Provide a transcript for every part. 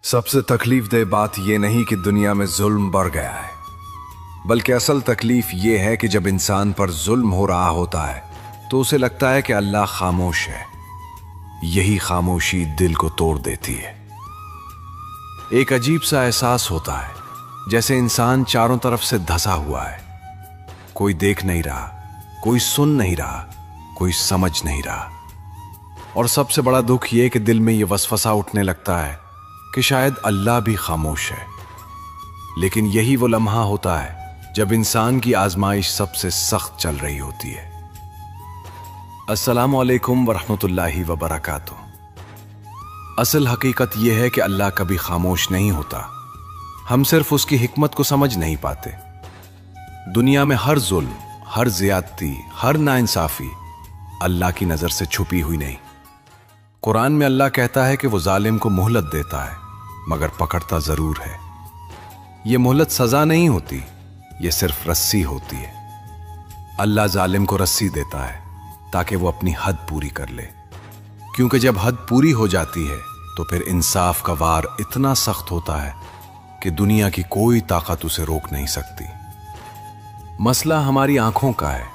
सबसे तकलीफ दह बात यह नहीं कि दुनिया में जुल्म बढ़ गया है, बल्कि असल तकलीफ यह है कि जब इंसान पर जुल्म हो रहा होता है तो उसे लगता है कि अल्लाह खामोश है। यही खामोशी दिल को तोड़ देती है। एक अजीब सा एहसास होता है, जैसे इंसान चारों तरफ से धंसा हुआ है। कोई देख नहीं रहा, कोई सुन नहीं रहा, कोई समझ नहीं रहा। और सबसे बड़ा दुख यह कि दिल में यह वसवसा उठने लगता है कि शायद अल्लाह भी खामोश है। लेकिन यही वो लम्हा होता है जब इंसान की आजमाइश सबसे सख्त चल रही होती है। अस्सलामु अलैकुम वरहमतुल्लाहि वबरकातुह। असल हकीकत यह है कि अल्लाह कभी खामोश नहीं होता। हम सिर्फ उसकी हिकमत को समझ नहीं पाते। दुनिया में हर जुल्म, हर ज्यादती, हर नाइंसाफी अल्लाह की नजर से छुपी हुई नहीं। कुरान में अल्लाह कहता है कि वो जालिम को मोहलत देता है, मगर पकड़ता जरूर है। ये मोहलत सजा नहीं होती, ये सिर्फ रस्सी होती है। अल्लाह जालिम को रस्सी देता है ताकि वो अपनी हद पूरी कर ले, क्योंकि जब हद पूरी हो जाती है तो फिर इंसाफ का वार इतना सख्त होता है कि दुनिया की कोई ताकत उसे रोक नहीं सकती। मसला हमारी आंखों का है।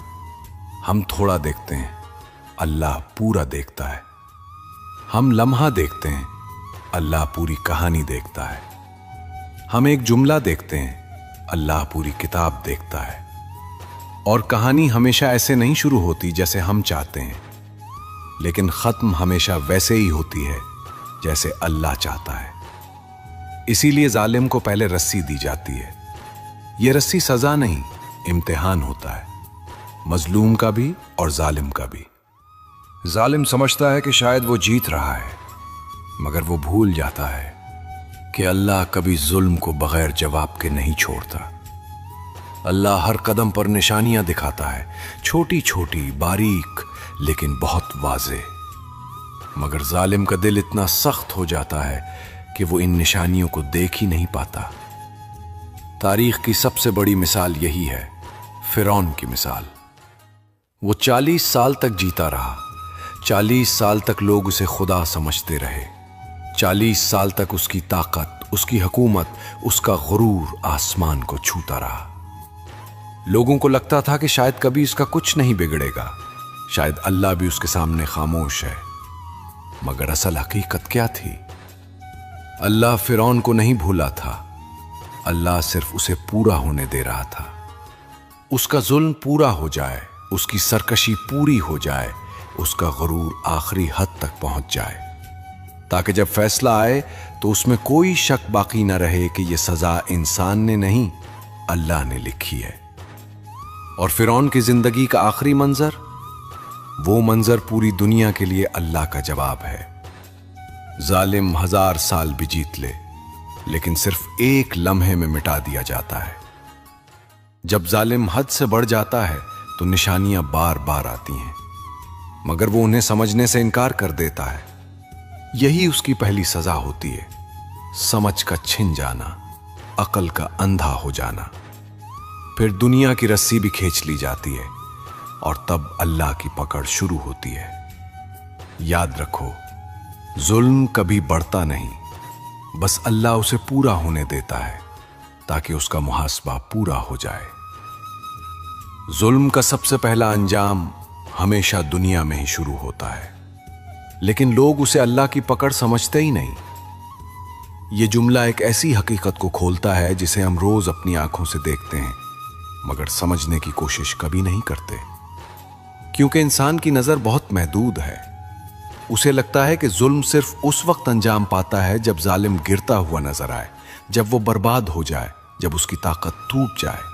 हम थोड़ा देखते हैं, अल्लाह पूरा देखता है। हम लम्हा देखते हैं, अल्लाह पूरी कहानी देखता है। हम एक जुमला देखते हैं, अल्लाह पूरी किताब देखता है। और कहानी हमेशा ऐसे नहीं शुरू होती जैसे हम चाहते हैं, लेकिन खत्म हमेशा वैसे ही होती है जैसे अल्लाह चाहता है। इसीलिए जालिम को पहले रस्सी दी जाती है। यह रस्सी सजा नहीं, इम्तिहान होता है, मजलूम का भी और जालिम का भी। जालिम समझता है कि शायद वो जीत रहा है, मगर वो भूल जाता है कि अल्लाह कभी जुल्म को बगैर जवाब के नहीं छोड़ता। अल्लाह हर कदम पर निशानियां दिखाता है, छोटी छोटी, बारीक, लेकिन बहुत वाज़ेह। मगर जालिम का दिल इतना सख्त हो जाता है कि वो इन निशानियों को देख ही नहीं पाता। तारीख की सबसे बड़ी मिसाल यही है, फिरौन की मिसाल। वो 40 साल तक जीता रहा। 40 साल तक लोग उसे खुदा समझते रहे। 40 साल तक उसकी ताकत, उसकी हुकूमत, उसका गुरूर आसमान को छूता रहा। लोगों को लगता था कि शायद कभी इसका कुछ नहीं बिगड़ेगा, शायद अल्लाह भी उसके सामने खामोश है। मगर असल हकीकत क्या थी? अल्लाह फिरौन को नहीं भूला था, अल्लाह सिर्फ उसे पूरा होने दे रहा था। उसका जुल्म पूरा हो जाए, उसकी सरकशी पूरी हो जाए, उसका गुरूर आखिरी हद तक पहुंच जाए, ताकि जब फैसला आए तो उसमें कोई शक बाकी न रहे कि यह सजा इंसान ने नहीं, अल्लाह ने लिखी है। और फिरौन की जिंदगी का आखिरी मंजर, वो मंजर पूरी दुनिया के लिए अल्लाह का जवाब है। जालिम 1000 साल भी जीत ले, लेकिन सिर्फ एक लम्हे में मिटा दिया जाता है। जब जालिम हद से बढ़ जाता है तो निशानियां बार बार आती हैं, मगर वो उन्हें समझने से इनकार कर देता है। यही उसकी पहली सजा होती है, समझ का छिन जाना, अकल का अंधा हो जाना। फिर दुनिया की रस्सी भी खींच ली जाती है और तब अल्लाह की पकड़ शुरू होती है। याद रखो, जुल्म कभी बढ़ता नहीं, बस अल्लाह उसे पूरा होने देता है ताकि उसका मुहासबा पूरा हो जाए। जुल्म का सबसे पहला अंजाम हमेशा दुनिया में ही शुरू होता है, लेकिन लोग उसे अल्लाह की पकड़ समझते ही नहीं। यह जुमला एक ऐसी हकीकत को खोलता है जिसे हम रोज अपनी आंखों से देखते हैं, मगर समझने की कोशिश कभी नहीं करते, क्योंकि इंसान की नजर बहुत महदूद है। उसे लगता है कि जुल्म सिर्फ उस वक्त अंजाम पाता है जब जालिम गिरता हुआ नजर आए, जब वो बर्बाद हो जाए, जब उसकी ताकत टूट जाए।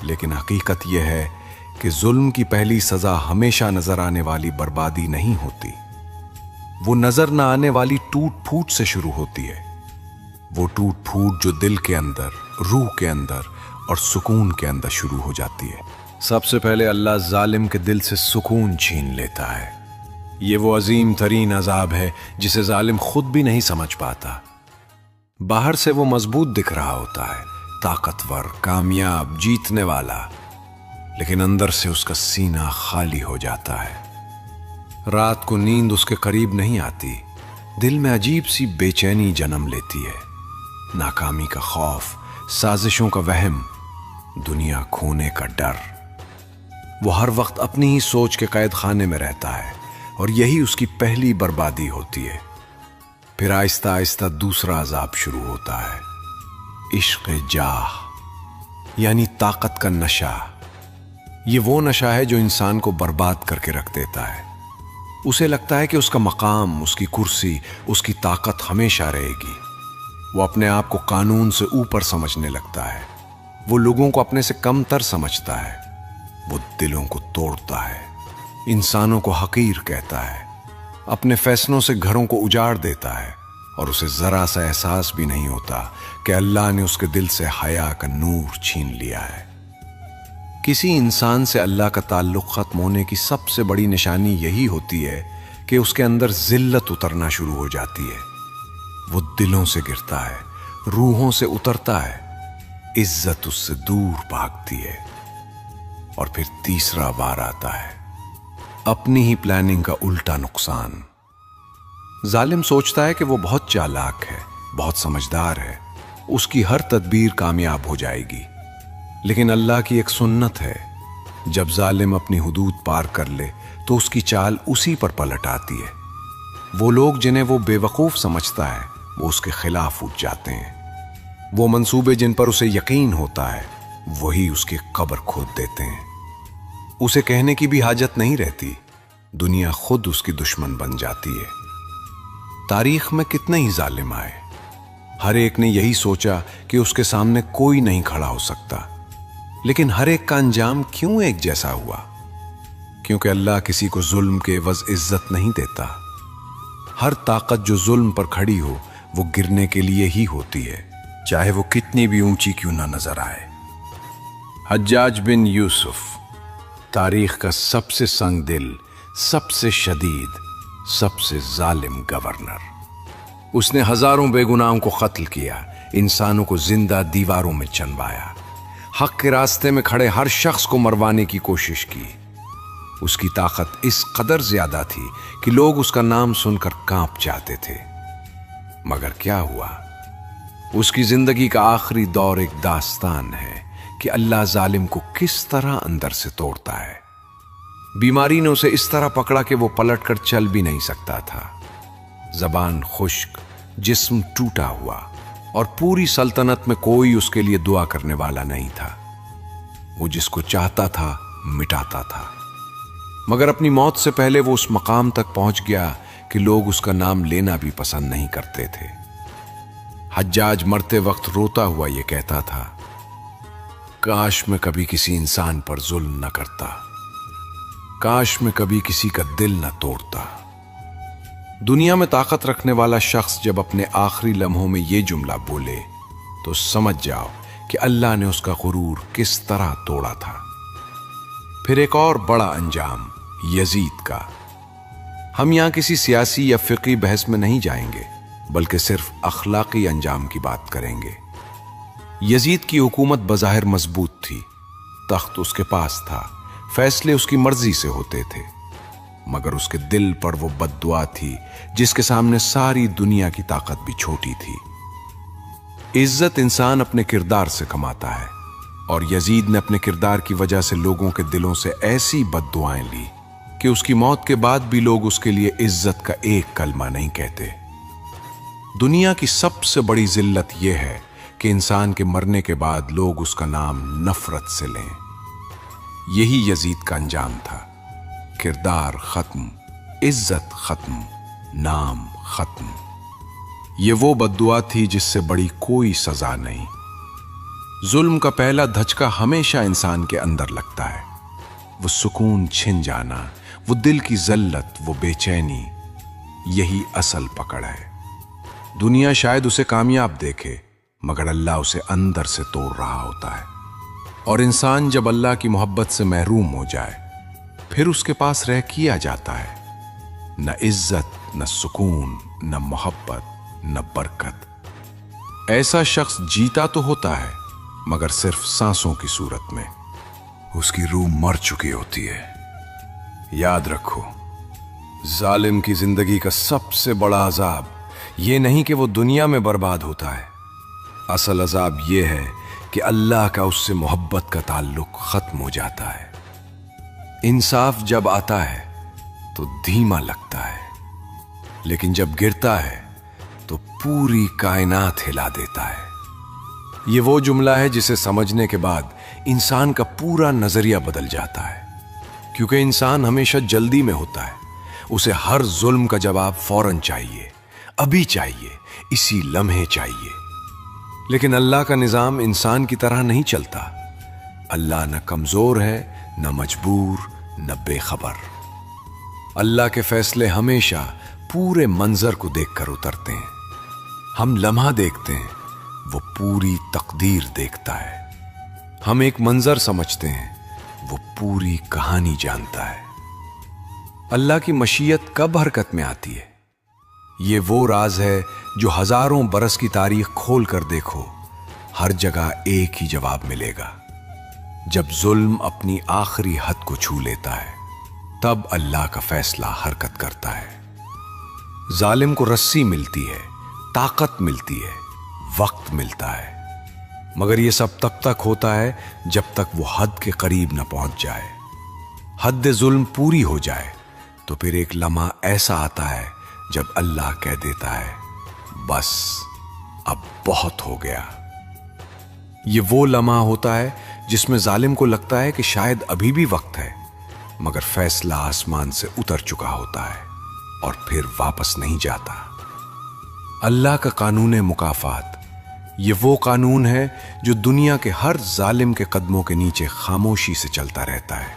लेकिन हकीकत यह है कि जुल्म की पहली सजा हमेशा नजर आने वाली बर्बादी नहीं होती। वो नजर न आने वाली टूट फूट से शुरू होती है। वो टूट फूट जो दिल के अंदर, रूह के अंदर और सुकून के अंदर शुरू हो जाती है। सबसे पहले अल्लाह जालिम के दिल से सुकून छीन लेता है। ये वो अजीम तरीन अजाब है जिसे जालिम खुद भी नहीं समझ पाता। बाहर से वो मजबूत दिख रहा होता है, ताकतवर, कामयाब, जीतने वाला, लेकिन अंदर से उसका सीना खाली हो जाता है। रात को नींद उसके करीब नहीं आती, दिल में अजीब सी बेचैनी जन्म लेती है, नाकामी का खौफ, साजिशों का वहम, दुनिया खोने का डर। वो हर वक्त अपनी ही सोच के कैद खाने में रहता है और यही उसकी पहली बर्बादी होती है। फिर आहिस्ता आहिस्ता दूसरा अजाब शुरू होता है, इश्क जाह, यानी ताकत का नशा। ये वो नशा है जो इंसान को बर्बाद करके रख देता है। उसे लगता है कि उसका मकाम, उसकी कुर्सी, उसकी ताकत हमेशा रहेगी। वो अपने आप को कानून से ऊपर समझने लगता है। वो लोगों को अपने से कमतर समझता है। वो दिलों को तोड़ता है, इंसानों को हकीर कहता है, अपने फैसलों से घरों को उजाड़ देता है और उसे जरा सा एहसास भी नहीं होता कि अल्लाह ने उसके दिल से हया का नूर छीन लिया है। किसी इंसान से अल्लाह का ताल्लुक खत्म होने की सबसे बड़ी निशानी यही होती है कि उसके अंदर जिल्लत उतरना शुरू हो जाती है। वो दिलों से गिरता है, रूहों से उतरता है, इज्जत उससे दूर भागती है। और फिर तीसरा वार आता है, अपनी ही प्लानिंग का उल्टा नुकसान। जालिम सोचता है कि वो बहुत चालाक है, बहुत समझदार है, उसकी हर तदबीर कामयाब हो जाएगी। लेकिन अल्लाह की एक सुन्नत है, जब जालिम अपनी हुदूद पार कर ले तो उसकी चाल उसी पर पलट आती है। वो लोग जिन्हें वो बेवकूफ़ समझता है, वो उसके खिलाफ उठ जाते हैं। वो मंसूबे जिन पर उसे यकीन होता है, वही उसकी कब्र खोद देते हैं। उसे कहने की भी हाजत नहीं रहती, दुनिया खुद उसकी दुश्मन बन जाती है। तारीख में कितने ही जालिम आए, हर एक ने यही सोचा कि उसके सामने कोई नहीं खड़ा हो सकता। लेकिन हर एक का अंजाम क्यों एक जैसा हुआ? क्योंकि अल्लाह किसी को जुल्म के एवज इज्जत नहीं देता। हर ताकत जो जुल्म पर खड़ी हो, वो गिरने के लिए ही होती है, चाहे वो कितनी भी ऊंची क्यों ना नजर आए। हज्जाज बिन यूसुफ, तारीख का सबसे संग दिल, सबसे शदीद, सबसे जालिम गवर्नर। उसने हजारों बेगुनाहों को कत्ल किया, इंसानों को जिंदा दीवारों में चनवाया, हक के रास्ते में खड़े हर शख्स को मरवाने की कोशिश की। उसकी ताकत इस कदर ज्यादा थी कि लोग उसका नाम सुनकर कांप जाते थे। मगर क्या हुआ? उसकी जिंदगी का आखिरी दौर एक दास्तान है कि अल्लाह जालिम को किस तरह अंदर से तोड़ता है। बीमारी ने उसे इस तरह पकड़ा कि वो पलटकर चल भी नहीं सकता था। जबान खुश्क, जिस्म टूटा हुआ और पूरी सल्तनत में कोई उसके लिए दुआ करने वाला नहीं था। वो जिसको चाहता था मिटाता था। मगर अपनी मौत से पहले वो उस मकाम तक पहुंच गया कि लोग उसका नाम लेना भी पसंद नहीं करते थे। हज्जाज मरते वक्त रोता हुआ ये कहता था, काश मैं कभी किसी इंसान पर जुल्म न करता, काश मैं कभी किसी का दिल न तोड़ता। दुनिया में ताकत रखने वाला शख्स जब अपने आखिरी लम्हों में ये जुमला बोले तो समझ जाओ कि अल्लाह ने उसका गुरूर किस तरह तोड़ा था। फिर एक और बड़ा अंजाम, यजीद का। हम यहां किसी सियासी या फिक़ी बहस में नहीं जाएंगे, बल्कि सिर्फ अखलाकी अंजाम की बात करेंगे। यजीद की हुकूमत बज़ाहिर मजबूत थी, तख्त उसके पास था, फैसले उसकी मर्जी से होते थे। मगर उसके दिल पर वो बद्दुआ थी जिसके सामने सारी दुनिया की ताकत भी छोटी थी। इज्जत इंसान अपने किरदार से कमाता है, और यजीद ने अपने किरदार की वजह से लोगों के दिलों से ऐसी बद्दुआएं ली कि उसकी मौत के बाद भी लोग उसके लिए इज्जत का एक कलमा नहीं कहते। दुनिया की सबसे बड़ी जिल्लत यह है कि इंसान के मरने के बाद लोग उसका नाम नफरत से लें। यही यजीद का अंजाम था। किरदार खत्म, इज्जत खत्म, नाम खत्म। ये वो बद्दुआ थी जिससे बड़ी कोई सजा नहीं। जुल्म का पहला धचका हमेशा इंसान के अंदर लगता है। वो सुकून छिन जाना, वो दिल की जल्लत, वो बेचैनी, यही असल पकड़ है। दुनिया शायद उसे कामयाब देखे, मगर अल्लाह उसे अंदर से तोड़ रहा होता है। और इंसान जब अल्लाह की मोहब्बत से महरूम हो जाए, फिर उसके पास रह किया जाता है न इज्जत, न सुकून, न मोहब्बत, न बरकत। ऐसा शख्स जीता तो होता है, मगर सिर्फ सांसों की सूरत में। उसकी रूह मर चुकी होती है। याद रखो, जालिम की जिंदगी का सबसे बड़ा अजाब ये नहीं कि वो दुनिया में बर्बाद होता है, असल अजाब ये है कि अल्लाह का उससे मोहब्बत का ताल्लुक खत्म हो जाता है। इंसाफ जब आता है तो धीमा लगता है, लेकिन जब गिरता है तो पूरी कायनात हिला देता है। ये वो जुमला है जिसे समझने के बाद इंसान का पूरा नजरिया बदल जाता है, क्योंकि इंसान हमेशा जल्दी में होता है। उसे हर जुल्म का जवाब फौरन चाहिए, अभी चाहिए, इसी लम्हे चाहिए। लेकिन अल्लाह का निजाम इंसान की तरह नहीं चलता। अल्लाह न कमजोर है, न मजबूर, न बेखबर। अल्लाह के फैसले हमेशा पूरे मंजर को देखकर उतरते हैं। हम लम्हा देखते हैं, वो पूरी तकदीर देखता है। हम एक मंजर समझते हैं, वो पूरी कहानी जानता है। अल्लाह की मशीयत कब हरकत में आती है, ये वो राज है जो हजारों बरस की तारीख खोल कर देखो, हर जगह एक ही जवाब मिलेगा। जब जुल्म अपनी आखिरी हद को छू लेता है, तब अल्लाह का फैसला हरकत करता है। जालिम को रस्सी मिलती है, ताकत मिलती है, वक्त मिलता है, मगर यह सब तब तक होता है जब तक वो हद के करीब न पहुंच जाए। हद जुल्म पूरी हो जाए तो फिर एक लम्हा ऐसा आता है जब अल्लाह कह देता है, बस अब बहुत हो गया। ये वो लम्हा होता है जिसमें जालिम को लगता है कि शायद अभी भी वक्त है, मगर फैसला आसमान से उतर चुका होता है और फिर वापस नहीं जाता। अल्लाह का कानून मुकाफात ये वो कानून है जो दुनिया के हर जालिम के कदमों के नीचे खामोशी से चलता रहता है।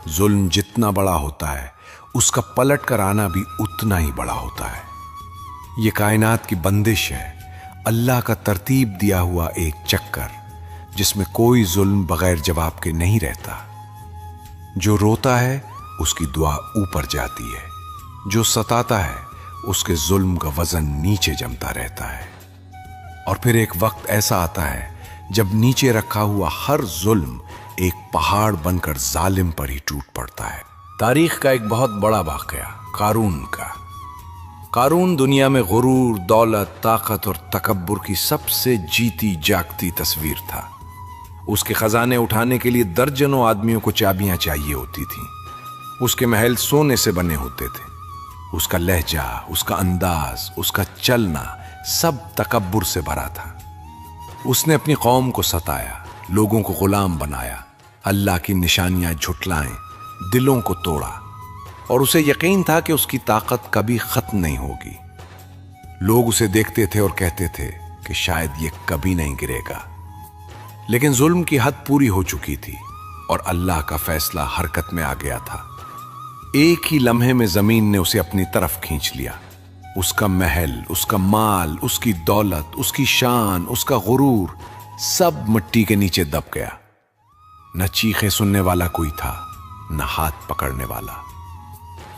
जुल्म जितना बड़ा होता है, उसका पलट कर आना भी उतना ही बड़ा होता है। ये कायनात की बंदिश है, अल्लाह का तरतीब दिया हुआ एक चक्कर, जिसमें कोई जुल्म बगैर जवाब के नहीं रहता। जो रोता है उसकी दुआ ऊपर जाती है, जो सताता है उसके जुल्म का वजन नीचे जमता रहता है। और फिर एक वक्त ऐसा आता है जब नीचे रखा हुआ हर जुल्म एक पहाड़ बनकर जालिम पर ही टूट पड़ता है। तारीख का एक बहुत बड़ा वाकया कारून का। कारून दुनिया में गुरूर, दौलत, ताकत और तकब्बुर की सबसे जीती जागती तस्वीर था। उसके खजाने उठाने के लिए दर्जनों आदमियों को चाबियां चाहिए होती थीं। उसके महल सोने से बने होते थे। उसका लहजा, उसका अंदाज, उसका चलना सब तकब्बुर से भरा था। उसने अपनी कौम को सताया, लोगों को गुलाम बनाया, अल्लाह की निशानियां झुटलाएं, दिलों को तोड़ा, और उसे यकीन था कि उसकी ताकत कभी खत्म नहीं होगी। लोग उसे देखते थे और कहते थे कि शायद ये कभी नहीं गिरेगा। लेकिन जुल्म की हद पूरी हो चुकी थी और अल्लाह का फैसला हरकत में आ गया था। एक ही लम्हे में जमीन ने उसे अपनी तरफ खींच लिया। उसका महल, उसका माल, उसकी दौलत, उसकी शान, उसका गुरूर सब मिट्टी के नीचे दब गया। न चीखें सुनने वाला कोई था, न हाथ पकड़ने वाला।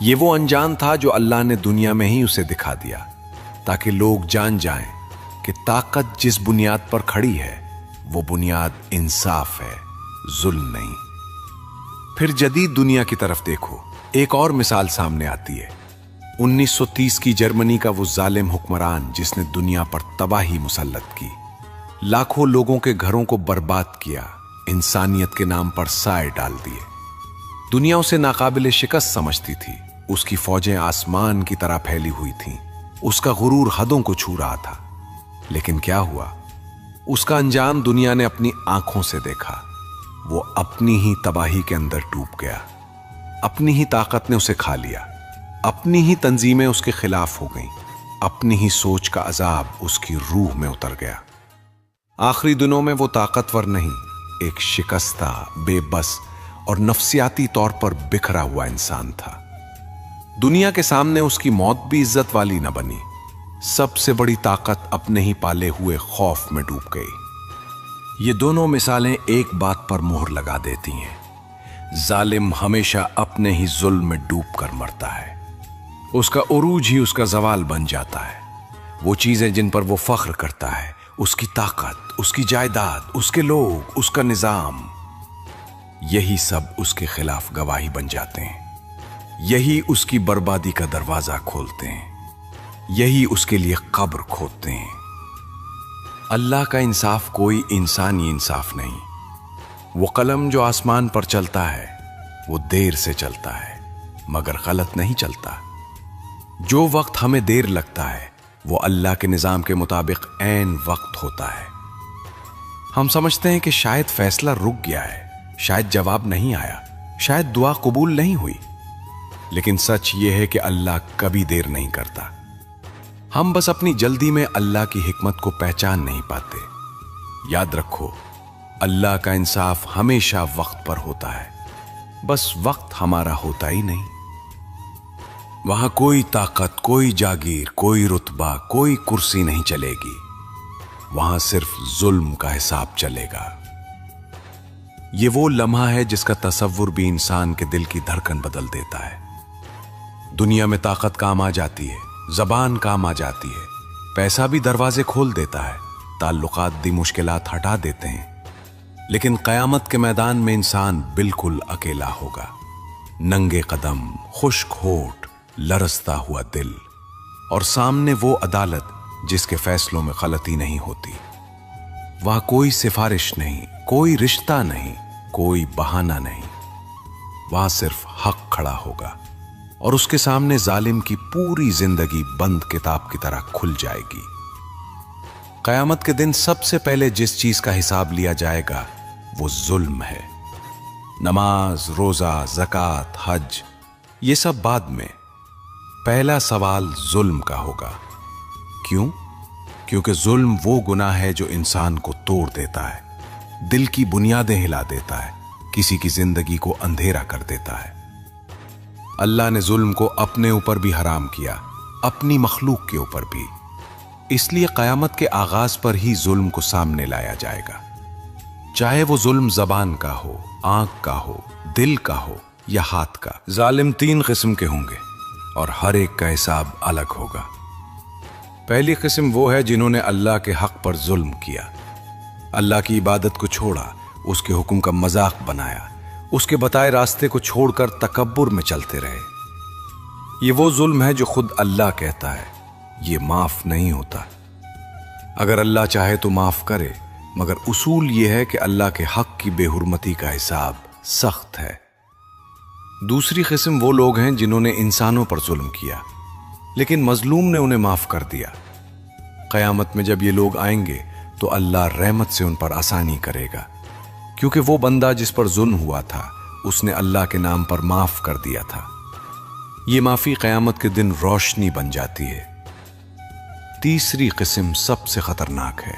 ये वो अनजान था जो अल्लाह ने दुनिया में ही उसे दिखा दिया, ताकि लोग जान जाएं कि ताकत जिस बुनियाद पर खड़ी है वो बुनियाद इंसाफ है, जुल्म नहीं। फिर जदीद दुनिया की तरफ देखो, एक और मिसाल सामने आती है। 1930 की जर्मनी का वो जालिम हुक्मरान जिसने दुनिया पर तबाही मुसल्लत की, लाखों लोगों के घरों को बर्बाद किया, इंसानियत के नाम पर साए डाल दिए। दुनिया उसे नाकाबिले शिकस्त समझती थी। उसकी फौजें आसमान की तरह फैली हुई थीं। उसका गुरूर हदों को छू रहा था। लेकिन क्या हुआ? उसका अंजाम दुनिया ने अपनी आंखों से देखा। वो अपनी ही तबाही के अंदर डूब गया। अपनी ही ताकत ने उसे खा लिया। अपनी ही तंजीमें उसके खिलाफ हो गईं। अपनी ही सोच का अजाब उसकी रूह में उतर गया। आखिरी दिनों में वो ताकतवर नहीं, एक शिकस्ता, बेबस और नफ्सियाती तौर पर बिखरा हुआ इंसान था। दुनिया के सामने उसकी मौत भी इज्जत वाली न बनी। सबसे बड़ी ताकत अपने ही पाले हुए खौफ में डूब गई। ये दोनों मिसालें एक बात पर मोहर लगा देती हैं, जालिम हमेशा अपने ही जुल्म में डूब कर मरता है। उसका उरूज ही उसका जवाल बन जाता है। वो चीजें जिन पर वो फख्र करता है, उसकी ताकत, उसकी जायदाद, उसके लोग, उसका निजाम, यही सब उसके खिलाफ गवाही बन जाते हैं। यही उसकी बर्बादी का दरवाजा खोलते हैं, यही उसके लिए कब्र खोदते हैं। अल्लाह का इंसाफ कोई इंसानी इंसाफ नहीं। वो कलम जो आसमान पर चलता है वो देर से चलता है मगर गलत नहीं चलता। जो वक्त हमें देर लगता है वो अल्लाह के निजाम के मुताबिक ऐन वक्त होता है। हम समझते हैं कि शायद फैसला रुक गया है, शायद जवाब नहीं आया, शायद दुआ कबूल नहीं हुई, लेकिन सच ये है कि अल्लाह कभी देर नहीं करता। हम बस अपनी जल्दी में अल्लाह की हिकमत को पहचान नहीं पाते। याद रखो, अल्लाह का इंसाफ हमेशा वक्त पर होता है, बस वक्त हमारा होता ही नहीं। वहां कोई ताकत, कोई जागीर, कोई रुतबा, कोई कुर्सी नहीं चलेगी। वहां सिर्फ जुल्म का हिसाब चलेगा। ये वो लम्हा है जिसका तसव्वुर भी इंसान के दिल की धड़कन बदल देता है। दुनिया में ताकत काम आ जाती है, जबान काम आ जाती है, पैसा भी दरवाजे खोल देता है, ताल्लुकात दी मुश्किलात हटा देते हैं, लेकिन कयामत के मैदान में इंसान बिल्कुल अकेला होगा। नंगे कदम, खुश्क होठ, लरसता हुआ दिल, और सामने वो अदालत जिसके फैसलों में गलती नहीं होती। वहां कोई सिफारिश नहीं, कोई रिश्ता नहीं, कोई बहाना नहीं। वहां सिर्फ हक खड़ा होगा और उसके सामने जालिम की पूरी जिंदगी बंद किताब की तरह खुल जाएगी। कयामत के दिन सबसे पहले जिस चीज का हिसाब लिया जाएगा वो जुल्म है। नमाज, रोजा, ज़कात, हज, ये सब बाद में। पहला सवाल जुल्म का होगा। क्यों? क्योंकि जुल्म वो गुनाह है जो इंसान को तोड़ देता है, दिल की बुनियादें हिला देता है, किसी की जिंदगी को अंधेरा कर देता है। अल्लाह ने जुल्म को अपने ऊपर भी हराम किया, अपनी मखलूक के ऊपर भी। इसलिए कयामत के आगाज पर ही जुल्म को सामने लाया जाएगा, चाहे वो जुल्म जबान का हो, आंख का हो, दिल का हो या हाथ का। जालिम 3 किस्म के होंगे और हर एक का हिसाब अलग होगा। पहली किस्म वो है जिन्होंने अल्लाह के हक पर जुल्म किया, अल्लाह की इबादत को छोड़ा, उसके हुक्म का मजाक बनाया, उसके बताए रास्ते को छोड़कर तकब्बुर में चलते रहे। ये वो जुल्म है जो खुद अल्लाह कहता है, ये माफ नहीं होता। अगर अल्लाह चाहे तो माफ करे, मगर उसूल ये है कि अल्लाह के हक की बेहुरमती का हिसाब सख्त है। दूसरी किस्म वो लोग हैं जिन्होंने इंसानों पर जुल्म किया, लेकिन मजलूम ने उन्हें माफ कर दिया। कयामत में जब ये लोग आएंगे तो अल्लाह रहमत से उन पर आसानी करेगा, क्योंकि वो बंदा जिस पर जुल्म हुआ था उसने अल्लाह के नाम पर माफ कर दिया था। ये माफी कयामत के दिन रोशनी बन जाती है। तीसरी किस्म सबसे खतरनाक है,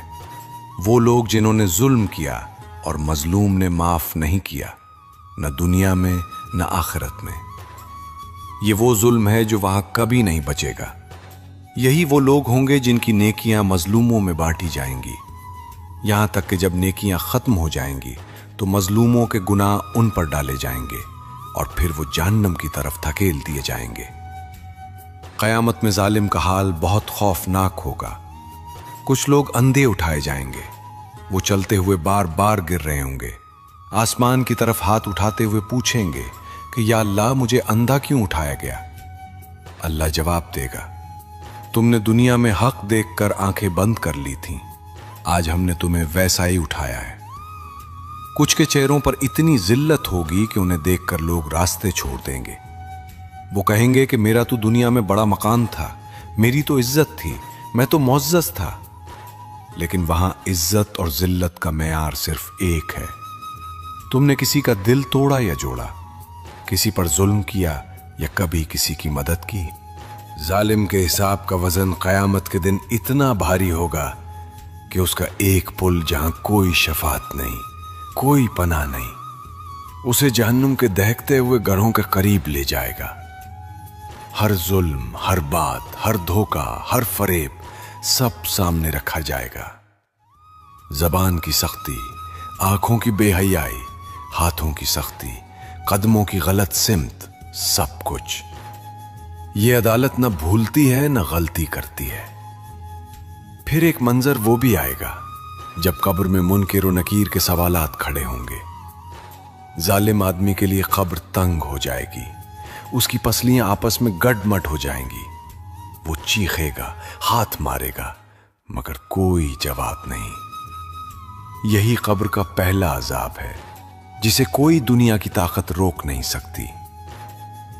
वो लोग जिन्होंने जुल्म किया और मजलूम ने माफ नहीं किया, न दुनिया में न आखिरत में। ये वो जुल्म है जो वहां कभी नहीं बचेगा। यही वो लोग होंगे जिनकी नेकियां मजलूमों में बांटी जाएंगी, यहां तक कि जब नेकियां खत्म हो जाएंगी तो मजलूमों के गुनाह उन पर डाले जाएंगे और फिर वो जहन्नम की तरफ धकेल दिए जाएंगे। कयामत में जालिम का हाल बहुत खौफनाक होगा। कुछ लोग अंधे उठाए जाएंगे, वो चलते हुए बार बार गिर रहे होंगे, आसमान की तरफ हाथ उठाते हुए पूछेंगे कि या अल्लाह मुझे अंधा क्यों उठाया गया। अल्लाह जवाब देगा, तुमने दुनिया में हक देखकर आंखें बंद कर ली थीं, आज हमने तुम्हें वैसा ही उठाया है। कुछ के चेहरों पर इतनी जिल्लत होगी कि उन्हें देखकर लोग रास्ते छोड़ देंगे। वो कहेंगे कि मेरा तो दुनिया में बड़ा मकान था, मेरी तो इज्जत थी, मैं तो मुअज़्ज़ज़ था। लेकिन वहां इज्जत और जिल्लत का मेयार सिर्फ एक है। तुमने किसी का दिल तोड़ा या जोड़ा, किसी पर जुल्म किया या कभी किसी की मदद की। जालिम के हिसाब का वजन कयामत के दिन इतना भारी होगा कि उसका एक पुल जहां कोई शफात नहीं, कोई पनाह नहीं, उसे जहन्नुम के दहकते हुए घरों के करीब ले जाएगा। हर जुल्म, हर बात, हर धोखा, हर फरेब सब सामने रखा जाएगा। जबान की सख्ती, आंखों की बेहयाई, हाथों की सख्ती, कदमों की गलत सिमत, सब कुछ। ये अदालत न भूलती है न गलती करती है। फिर एक मंजर वो भी आएगा जब कब्र में मुनकिर व नकीर के सवालात खड़े होंगे। जालिम आदमी के लिए कब्र तंग हो जाएगी, उसकी पसलियां आपस में गडमड हो जाएंगी। वो चीखेगा, हाथ मारेगा, मगर कोई जवाब नहीं। यही कब्र का पहला अजाब है जिसे कोई दुनिया की ताकत रोक नहीं सकती।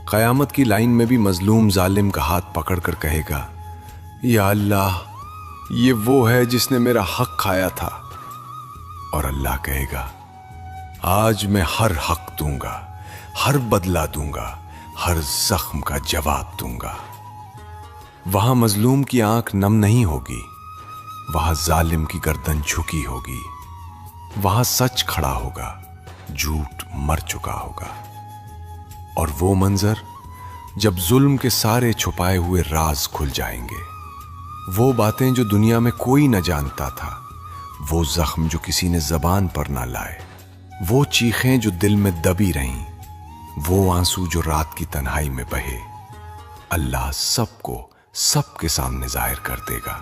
कयामत की लाइन में भी मजलूम जालिम का हाथ पकड़कर कहेगा, या अल्लाह, ये वो है जिसने मेरा हक खाया था। और अल्लाह कहेगा, आज मैं हर हक दूंगा, हर बदला दूंगा, हर जख्म का जवाब दूंगा। वहां मजलूम की आंख नम नहीं होगी, वहां जालिम की गर्दन झुकी होगी। वहां सच खड़ा होगा, झूठ मर चुका होगा। और वो मंजर जब जुल्म के सारे छुपाए हुए राज खुल जाएंगे, वो बातें जो दुनिया में कोई न जानता था, वो जख्म जो किसी ने जबान पर ना लाए, वो चीखें जो दिल में दबी रहीं, वो आंसू जो रात की तन्हाई में बहे, अल्लाह सबको सबके सामने जाहिर कर देगा।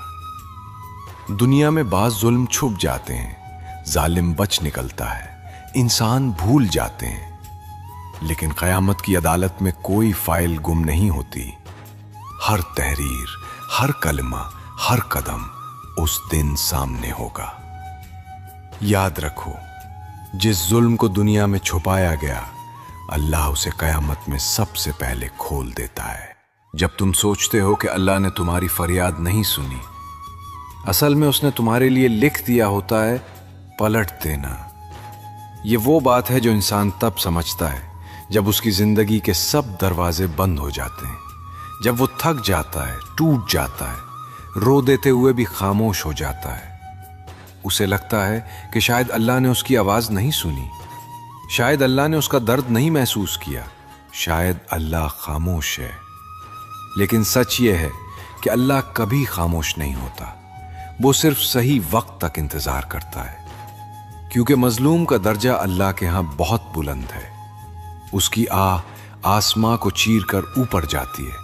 दुनिया में बाज जुल्म छुप जाते हैं, जालिम बच निकलता है, इंसान भूल जाते हैं। लेकिन कयामत की अदालत में कोई फाइल गुम नहीं होती। हर तहरीर, हर कलमा, हर कदम उस दिन सामने होगा। याद रखो, जिस जुल्म को दुनिया में छुपाया गया, अल्लाह उसे कयामत में सबसे पहले खोल देता है। जब तुम सोचते हो कि अल्लाह ने तुम्हारी फरियाद नहीं सुनी, असल में उसने तुम्हारे लिए लिख दिया होता है पलट देना। ये वो बात है जो इंसान तब समझता है जब उसकी जिंदगी के सब दरवाजे बंद हो जाते हैं, जब वो थक जाता है, टूट जाता है, रो देते हुए भी खामोश हो जाता है। उसे लगता है कि शायद अल्लाह ने उसकी आवाज नहीं सुनी, शायद अल्लाह ने उसका दर्द नहीं महसूस किया, शायद अल्लाह खामोश है। लेकिन सच ये है कि अल्लाह कभी खामोश नहीं होता। वो सिर्फ सही वक्त तक इंतजार करता है, क्योंकि मजलूम का दर्जा अल्लाह के यहां बहुत बुलंद है। उसकी आह आसमां को चीर कर ऊपर जाती है,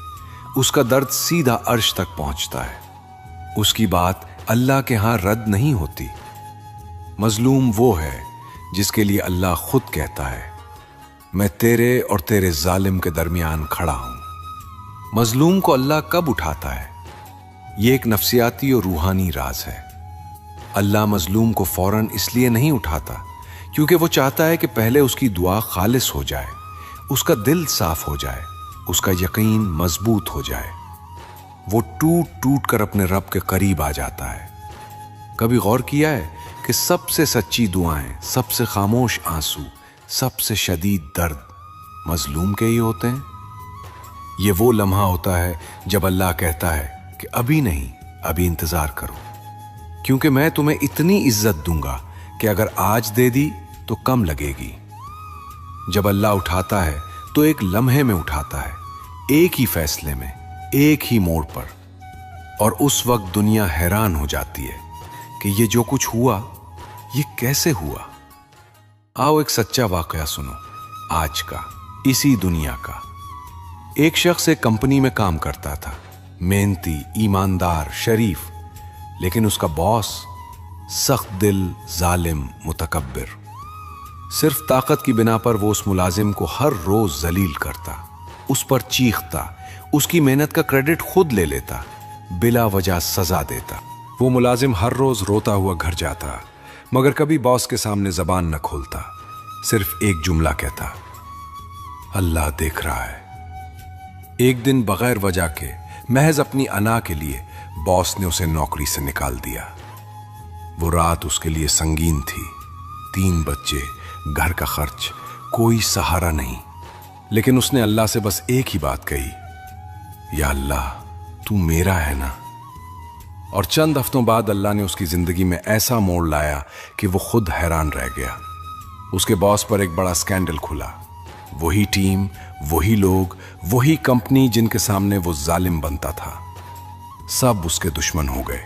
उसका दर्द सीधा अर्श तक पहुंचता है। उसकी बात अल्लाह के यहां रद्द नहीं होती। मजलूम वो है जिसके लिए अल्लाह खुद कहता है, मैं तेरे और तेरे जालिम के दरमियान खड़ा हूं। मजलूम को अल्लाह कब उठाता है, ये एक नफ्सियाती और रूहानी राज है। अल्लाह मजलूम को फौरन इसलिए नहीं उठाता क्योंकि वो चाहता है कि पहले उसकी दुआ खालिस हो जाए, उसका दिल साफ हो जाए, उसका यकीन मजबूत हो जाए। वो टूट टूट कर अपने रब के करीब आ जाता है। कभी गौर किया है कि सबसे सच्ची दुआएं, सबसे खामोश आंसू, सबसे शदीद दर्द मजलूम के ही होते हैं। ये वो लम्हा होता है जब अल्लाह कहता है कि अभी नहीं, अभी इंतजार करो, क्योंकि मैं तुम्हें इतनी इज्जत दूंगा कि अगर आज दे दी तो कम लगेगी। जब अल्लाह उठाता है तो एक लम्हे में उठाता है, एक ही फैसले में, एक ही मोड़ पर। और उस वक्त दुनिया हैरान हो जाती है कि ये जो कुछ हुआ, ये कैसे हुआ। आओ एक सच्चा वाकया सुनो, आज का, इसी दुनिया का। एक शख्स एक कंपनी में काम करता था, मेहनती, ईमानदार, शरीफ, लेकिन उसका बॉस सख्त दिल, जालिम, मुतकब्बिर। सिर्फ ताकत की बिना पर वो उस मुलाजिम को हर रोज जलील करता, उस पर चीखता, उसकी मेहनत का क्रेडिट खुद ले लेता, बिला वजह सजा देता। वो मुलाजिम हर रोज रोता हुआ घर जाता, मगर कभी बॉस के सामने जबान न खोलता, सिर्फ एक जुमला कहता, अल्लाह देख रहा है। एक दिन बगैर वजह के, महज अपनी अना के लिए बॉस ने उसे नौकरी से निकाल दिया। वो रात उसके लिए संगीन थी, 3 बच्चे, घर का खर्च, कोई सहारा नहीं। लेकिन उसने अल्लाह से बस एक ही बात कही, या अल्लाह, तू मेरा है ना। और चंद हफ्तों बाद अल्लाह ने उसकी जिंदगी में ऐसा मोड़ लाया कि वो खुद हैरान रह गया। उसके बॉस पर एक बड़ा स्कैंडल खुला। वही टीम, वही लोग, वही कंपनी जिनके सामने वो जालिम बनता था, सब उसके दुश्मन हो गए।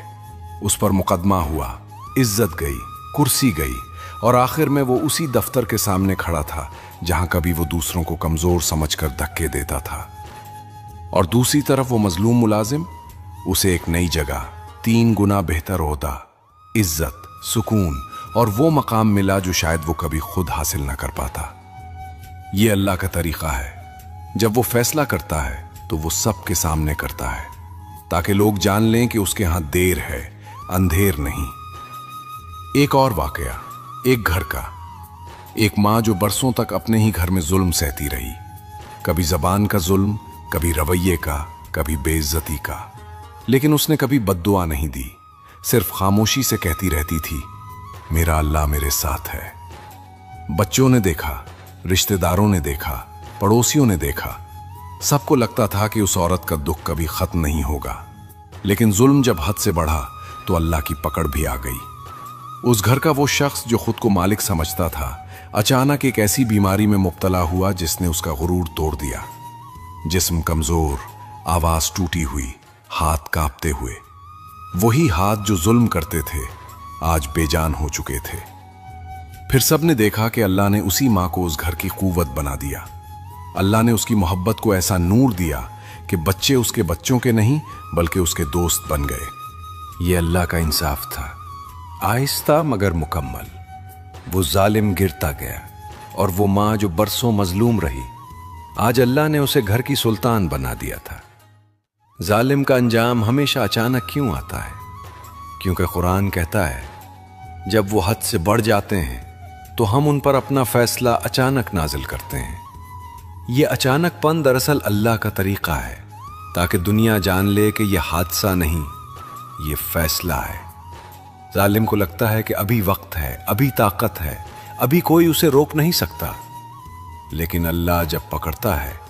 उस पर मुकदमा हुआ, इज्जत गई, कुर्सी गई, और आखिर में वो उसी दफ्तर के सामने खड़ा था जहां कभी वो दूसरों को कमजोर समझकर धक्के देता था। और दूसरी तरफ वो मजलूम मुलाजिम, उसे एक नई जगह, 3 गुना बेहतर ओहदा, इज्जत, सुकून और वो मकाम मिला जो शायद वो कभी खुद हासिल न कर पाता। ये अल्लाह का तरीका है। जब वो फैसला करता है तो वो सबके सामने करता है, ताकि लोग जान लें कि उसके यहां देर है, अंधेर नहीं। एक और वाकया, एक घर का। एक मां जो बरसों तक अपने ही घर में जुल्म सहती रही, कभी जबान का जुल्म, कभी रवैये का, कभी बेइज्जती का, लेकिन उसने कभी बद्दुआ नहीं दी, सिर्फ खामोशी से कहती रहती थी, मेरा अल्लाह मेरे साथ है। बच्चों ने देखा, रिश्तेदारों ने देखा, पड़ोसियों ने देखा, सबको लगता था कि उस औरत का दुख कभी खत्म नहीं होगा। लेकिन जुल्म जब हद से बढ़ा तो अल्लाह की पकड़ भी आ गई। उस घर का वो शख्स जो खुद को मालिक समझता था, अचानक एक ऐसी बीमारी में मुब्तला हुआ जिसने उसका गुरूर तोड़ दिया। जिस्म कमजोर, आवाज टूटी हुई, हाथ कांपते हुए। वही हाथ जो जुल्म करते थे आज बेजान हो चुके थे। फिर सबने देखा कि अल्लाह ने उसी मां को उस घर की कुव्वत बना दिया। अल्लाह ने उसकी मोहब्बत को ऐसा नूर दिया कि बच्चे उसके बच्चों के नहीं बल्कि उसके दोस्त बन गए। ये अल्लाह का इंसाफ था, आहिस्ता मगर मुकम्मल। वो जालिम गिरता गया और वो मां जो बरसों मजलूम रही, आज अल्लाह ने उसे घर की सुल्तान बना दिया था। जालिम का अंजाम हमेशा अचानक क्यों आता है? क्योंकि कुरान कहता है, जब वो हद से बढ़ जाते हैं तो हम उन पर अपना फैसला अचानक नाजिल करते हैं। ये अचानकपन दरअसल अल्लाह का तरीका है, ताकि दुनिया जान ले कि यह हादसा नहीं, ये फैसला है। जालिम को लगता है कि अभी वक्त है, अभी ताकत है, अभी कोई उसे रोक नहीं सकता। लेकिन अल्लाह जब पकड़ता है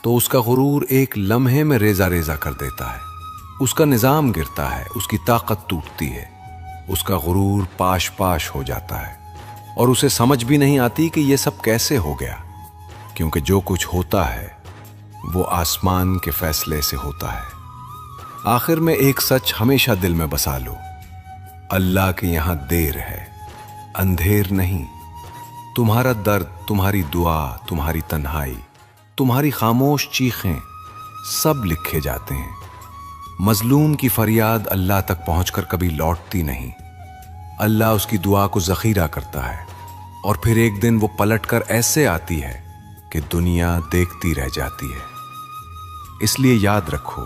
तो उसका गुरूर एक लम्हे में रेजा रेजा कर देता है। उसका निजाम गिरता है, उसकी ताकत टूटती है, उसका गुरूर पाश पाश हो जाता है और उसे समझ भी नहीं आती कि यह सब कैसे हो गया। क्योंकि जो कुछ होता है वो आसमान के फैसले से होता है। आखिर में एक सच हमेशा दिल में बसा लो, अल्लाह के यहां देर है, अंधेर नहीं। तुम्हारा दर्द, तुम्हारी दुआ, तुम्हारी तन्हाई, तुम्हारी खामोश चीखें सब लिखे जाते हैं। मजलूम की फरियाद अल्लाह तक पहुंचकर कभी लौटती नहीं। अल्लाह उसकी दुआ को जखीरा करता है और फिर एक दिन वो पलटकर ऐसे आती है कि दुनिया देखती रह जाती है। इसलिए याद रखो,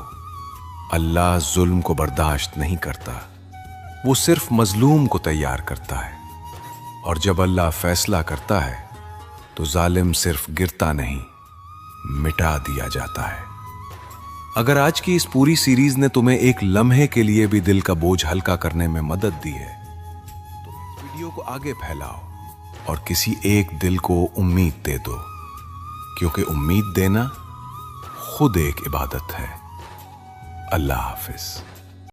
अल्लाह जुल्म को बर्दाश्त नहीं करता, वो सिर्फ मजलूम को तैयार करता है। और जब अल्लाह फैसला करता है तो जालिम सिर्फ गिरता नहीं, मिटा दिया जाता है। अगर आज की इस पूरी सीरीज ने तुम्हें एक लम्हे के लिए भी दिल का बोझ हल्का करने में मदद दी है तो इस वीडियो को आगे फैलाओ और किसी एक दिल को उम्मीद दे दो, क्योंकि उम्मीद देना खुद एक इबादत है। अल्लाह हाफिज।